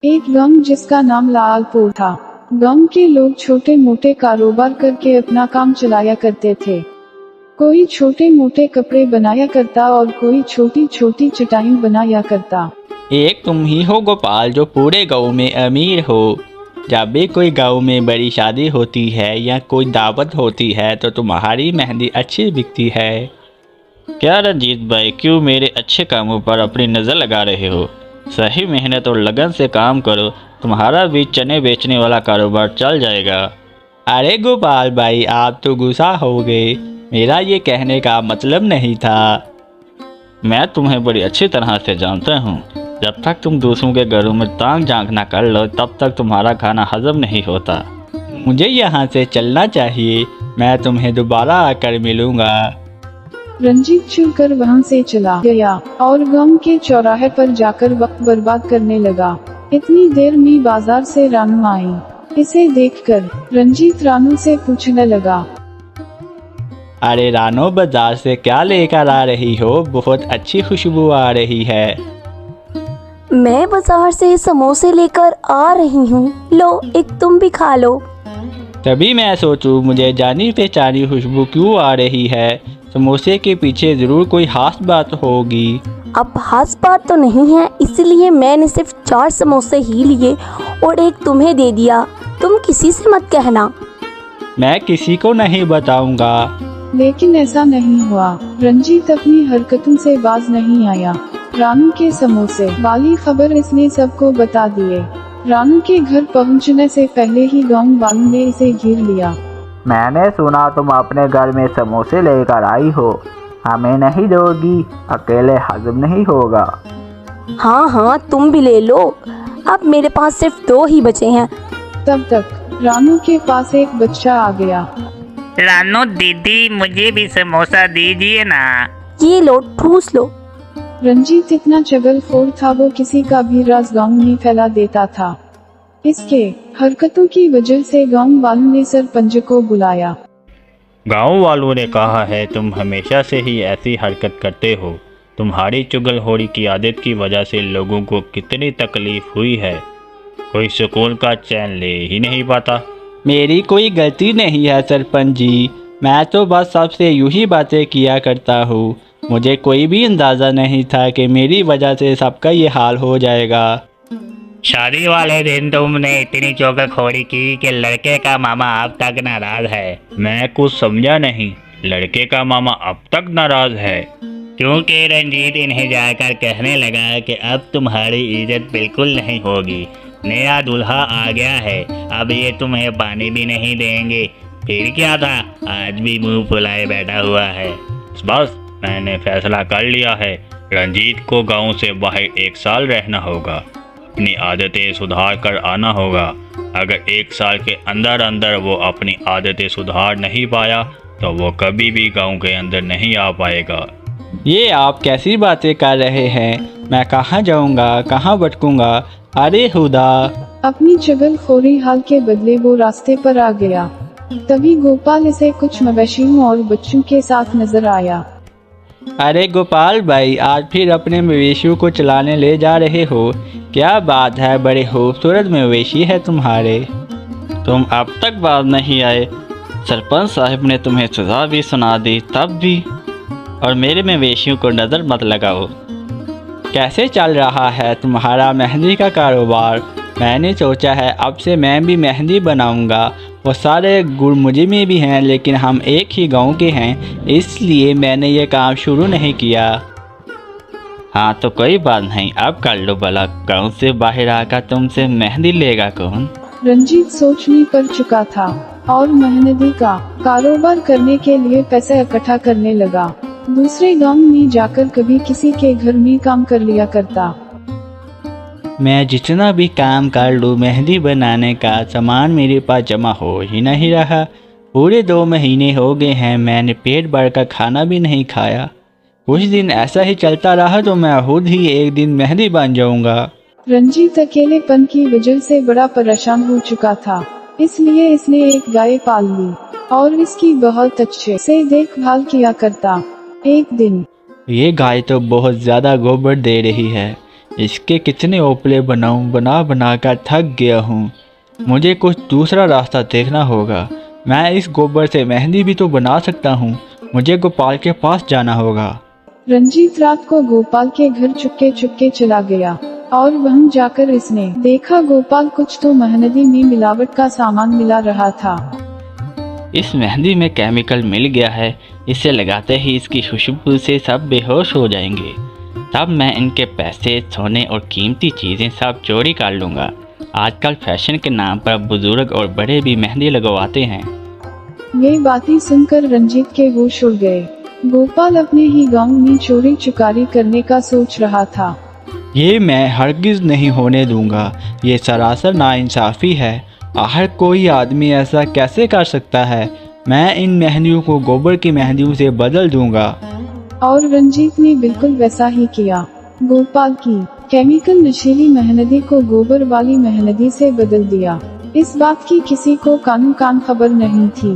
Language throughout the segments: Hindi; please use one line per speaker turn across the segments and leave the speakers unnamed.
एक गांव जिसका नाम लालपुर था। गांव के लोग छोटे मोटे कारोबार करके अपना काम चलाया करते थे। कोई छोटे मोटे कपड़े बनाया करता और कोई छोटी छोटी चटाई बनाया करता।
एक तुम ही हो गोपाल जो पूरे गांव में अमीर हो। जब भी कोई गांव में बड़ी शादी होती है या कोई दावत होती है तो तुम्हारी मेहंदी अच्छी बिकती है। क्या रंजीत भाई, क्यों मेरे अच्छे कामों पर अपनी नज़र लगा रहे हो? सही मेहनत और लगन से काम करो, तुम्हारा भी चने बेचने वाला कारोबार चल जाएगा। अरे गोपाल भाई, आप तो गुस्सा हो गए। मेरा ये कहने का मतलब नहीं था। मैं तुम्हें बड़ी अच्छी तरह से जानता हूँ। जब तक तुम दूसरों के घरों में तांग झांक ना कर लो तब तक तुम्हारा खाना हजम नहीं होता। मुझे यहाँ से चलना चाहिए, मैं तुम्हें दोबारा आकर मिलूँगा।
रंजीत चुनकर वहाँ से चला गया और गांव के चौराहे पर जाकर वक्त बर्बाद करने लगा। इतनी देर में बाजार से रानू आई। इसे देखकर रंजीत रानू से पूछने लगा,
अरे रानो, बाजार से क्या लेकर आ रही हो? बहुत अच्छी खुशबू आ रही है।
मैं बाजार से समोसे लेकर आ रही हूँ, लो एक तुम भी खा लो।
तभी मैं सोचूं मुझे जानी पहचानी खुशबू क्यों आ रही है। समोसे के पीछे जरूर कोई खास बात होगी।
अब खास बात तो नहीं है, इसलिए मैंने सिर्फ 4 समोसे ही लिए और एक तुम्हें दे दिया। तुम किसी से मत कहना।
मैं किसी को नहीं बताऊंगा।
लेकिन ऐसा नहीं हुआ। रंजीत अपनी हरकतों से बाज नहीं आया। रानू के समोसे वाली खबर इसने सबको बता दिए। रानू के घर पहुंचने से पहले ही गांव वालों ने इसे घेर लिया।
मैंने सुना तुम अपने घर में समोसे लेकर आई हो, हमें नहीं दोगी? अकेले हजम नहीं होगा।
हाँ हाँ, तुम भी ले लो। अब मेरे पास सिर्फ 2 ही बचे हैं।
तब तक रानू के पास एक बच्चा आ गया।
रानू दीदी, मुझे भी समोसा दीजिए ना।
ये लो, ठूस लो।
रंजीत इतना चगलखोर था, वो किसी का भी राज गांव में फैला देता था। इसके हरकतों की वजह से गांव वालों ने सरपंच को बुलाया।
गांव वालों ने कहा है तुम हमेशा से ही ऐसी हरकत करते हो। तुम्हारी चुगलखोरी की आदत की वजह से लोगों को कितनी तकलीफ हुई है, कोई सुकून का चैन ले ही नहीं पाता। मेरी कोई गलती नहीं है सरपंच जी, मैं तो बस सबसे यूं ही बातें किया करता हूँ। मुझे कोई भी अंदाज़ा नहीं था कि मेरी वजह से सबका ये हाल हो जाएगा।
शादी वाले दिन तुमने इतनी चौकाखोरी की कि लड़के का मामा अब तक नाराज है।
मैं कुछ समझा नहीं। लड़के का मामा अब तक नाराज है?
क्योंकि रंजीत इन्हें जाकर कहने लगा कि अब तुम्हारी इज्जत बिल्कुल नहीं होगी। नया दूल्हा आ गया है, अब ये तुम्हें पानी भी नहीं देंगे। फिर क्या था, आज भी मुंह फुलाए बैठा हुआ है।
बस मैंने फैसला कर लिया है, रंजीत को गांव से बाहर 1 साल रहना होगा। अपनी आदतें सुधार कर आना होगा। अगर 1 साल के अंदर अंदर वो अपनी आदतें सुधार नहीं पाया तो वो कभी भी गांव के अंदर नहीं आ पाएगा। ये आप कैसी बातें कर रहे हैं? मैं कहाँ जाऊँगा, कहाँ भटकूँगा? अरे खुदा!
अपनी चगलखोरी हाल के बदले वो रास्ते पर आ गया। तभी गोपाल इसे कुछ मवेशियों और बच्चों के साथ नजर आया।
अरे गोपाल भाई, आज फिर अपने मवेशियों को चलाने ले जा रहे हो? क्या बात है, बड़े खूबसूरत मवेशी है तुम्हारे। तुम अब तक बात नहीं आए। सरपंच साहब ने तुम्हें सजा भी सुना दी तब भी। और मेरे मवेशियों को नज़र मत लगाओ। कैसे चल रहा है तुम्हारा मेहंदी का कारोबार? मैंने सोचा है अब से मैं भी मेहंदी बनाऊंगा। वो सारे गुड़ मुझे में भी हैं, लेकिन हम एक ही गांव के हैं, इसलिए मैंने ये काम शुरू नहीं किया। हाँ तो कोई बात नहीं, अब कर लो भला। गांव से बाहर आकर तुमसे मेहंदी लेगा कौन?
रंजीत सोचने पर चुका था और मेहंदी का कारोबार करने के लिए पैसे इकट्ठा करने लगा। दूसरे गांव में जाकर कभी किसी के घर में काम कर लिया करता।
मैं जितना भी काम कर लूँ, मेहंदी बनाने का सामान मेरे पास जमा हो ही नहीं रहा। पूरे 2 महीने हो गए हैं, मैंने पेट भर कर खाना भी नहीं खाया। कुछ दिन ऐसा ही चलता रहा तो मैं खुद ही एक दिन मेहंदी बन जाऊंगा।
रंजीत अकेलेपन की वजह से बड़ा परेशान हो चुका था, इसलिए इसने एक गाय पाल ली और इसकी बहुत अच्छे से देखभाल किया करता। एक दिन
ये गाय तो बहुत ज़्यादा गोबर दे रही है, इसके कितने ओपले बनाऊं, बना बना कर थक गया हूँ। मुझे कुछ दूसरा रास्ता देखना होगा। मैं इस गोबर से मेहंदी भी तो बना सकता हूँ। मुझे गोपाल के पास जाना होगा।
रंजीत रात को गोपाल के घर चुपके चुपके चला गया और वहीं जाकर इसने देखा गोपाल कुछ तो मेहंदी में मिलावट का सामान मिला रहा था।
इस मेहंदी में केमिकल मिल गया है। इसे लगाते ही इसकी खुशबू से सब बेहोश हो जाएंगे। तब मैं इनके पैसे, सोने और कीमती चीज़ें सब चोरी कर लूँगा। आजकल फैशन के नाम पर बुजुर्ग और बड़े भी मेहंदी लगवाते हैं।
ये बातें सुनकर रंजीत के होश उड़ गए। गोपाल अपने ही गांव में चोरी चुकारी करने का सोच रहा था।
ये मैं हरगिज़ नहीं होने दूंगा। ये सरासर नाइंसाफ़ी है। आखिर कोई आदमी ऐसा कैसे कर सकता है। मैं इन मेहंदियों को गोबर की मेहंदियों से बदल दूंगा।
और रंजीत ने बिल्कुल वैसा ही किया। गोपाल की केमिकल नशीली मेहंदी को गोबर वाली मेहंदी से बदल दिया। इस बात की किसी को कानों कान खबर नहीं थी।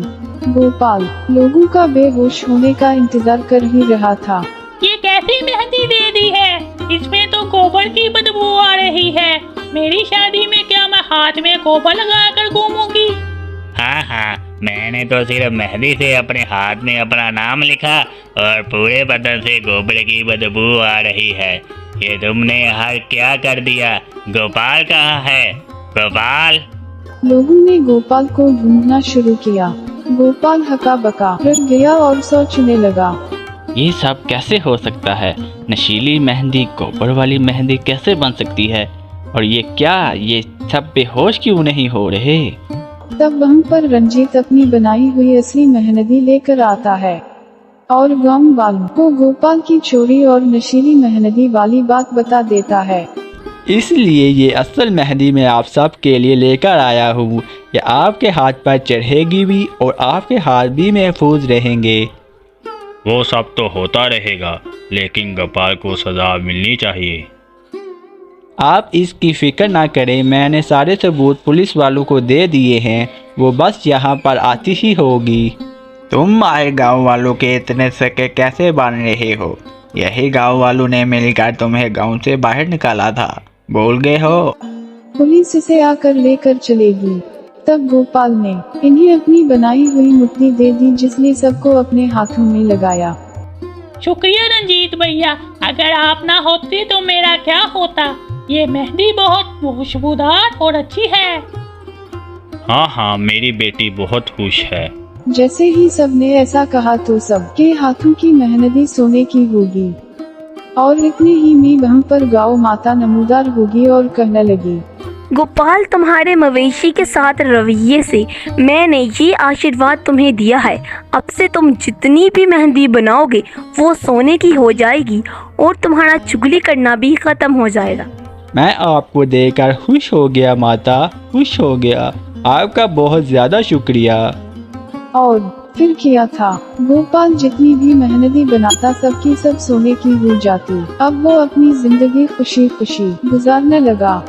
गोपाल लोगों का बेहोश होने का इंतजार कर ही रहा था।
ये कैसी मेहंदी दे दी है? इसमें तो गोबर की बदबू आ रही है। मेरी शादी में क्या मैं हाथ में गोबर लगा कर घूमूंगी?
हाँ, मैंने तो सिर्फ मेहंदी से अपने हाथ में अपना नाम लिखा और पूरे बदन से गोबर की बदबू आ रही है। ये तुमने यहाँ क्या कर दिया? गोपाल कहाँ है? गोपाल!
लोगों ने गोपाल को ढूंढना शुरू किया। गोपाल हका बका रह गया और सोचने लगा,
ये सब कैसे हो सकता है? नशीली मेहंदी गोबर वाली मेहंदी कैसे बन सकती है? और ये क्या, ये सब बेहोश क्यों नहीं हो रहे?
तब वहाँ पर रंजीत अपनी बनाई हुई असली मेहंदी लेकर आता है और गांव वालों को गोपाल की चोरी और नशीली मेहंदी वाली बात बता देता है।
इसलिए ये असल मेहंदी मैं आप सब के लिए लेकर आया हूँ। ये आपके हाथ पर चढ़ेगी भी और आपके हाथ भी महफूज रहेंगे।
वो सब तो होता रहेगा, लेकिन गोपाल को सजा मिलनी चाहिए।
आप इसकी फिक्र ना करें। मैंने सारे सबूत पुलिस वालों को दे दिए हैं। वो बस यहाँ पर आती ही होगी। तुम आए गांव वालों के इतने सके कैसे बन रहे हो? यही गांव वालों ने मिलकर तुम्हें गांव से बाहर निकाला था, भूल गए हो?
पुलिस इसे आकर लेकर चलेगी। तब गोपाल ने इन्हें अपनी बनाई हुई मुट्ठी दे दी, जिसने सबको अपने हाथों में लगाया।
शुक्रिया रंजीत भैया, अगर आप ना होते तो मेरा क्या होता? ये मेहंदी बहुत खुशबूदार और अच्छी है।
हाँ, मेरी बेटी बहुत खुश है।
जैसे ही सबने ऐसा कहा तो सबके हाथों की मेहंदी सोने की होगी और इतने ही में वहाँ पर गौ माता नमूदार होगी और कहने लगी,
गोपाल, तुम्हारे मवेशी के साथ रवैये से मैंने ये आशीर्वाद तुम्हें दिया है। अब से तुम जितनी भी मेहंदी बनाओगे वो सोने की हो जाएगी और तुम्हारा चुगली करना भी खत्म हो जाएगा।
मैं आपको देखकर खुश हो गया माता, खुश हो गया। आपका बहुत ज़्यादा शुक्रिया।
और फिर किया था। गोपाल जितनी भी मेहंदी बनाता सबकी सब सोने की हो जाती। अब वो अपनी जिंदगी खुशी खुशी गुजारने लगा।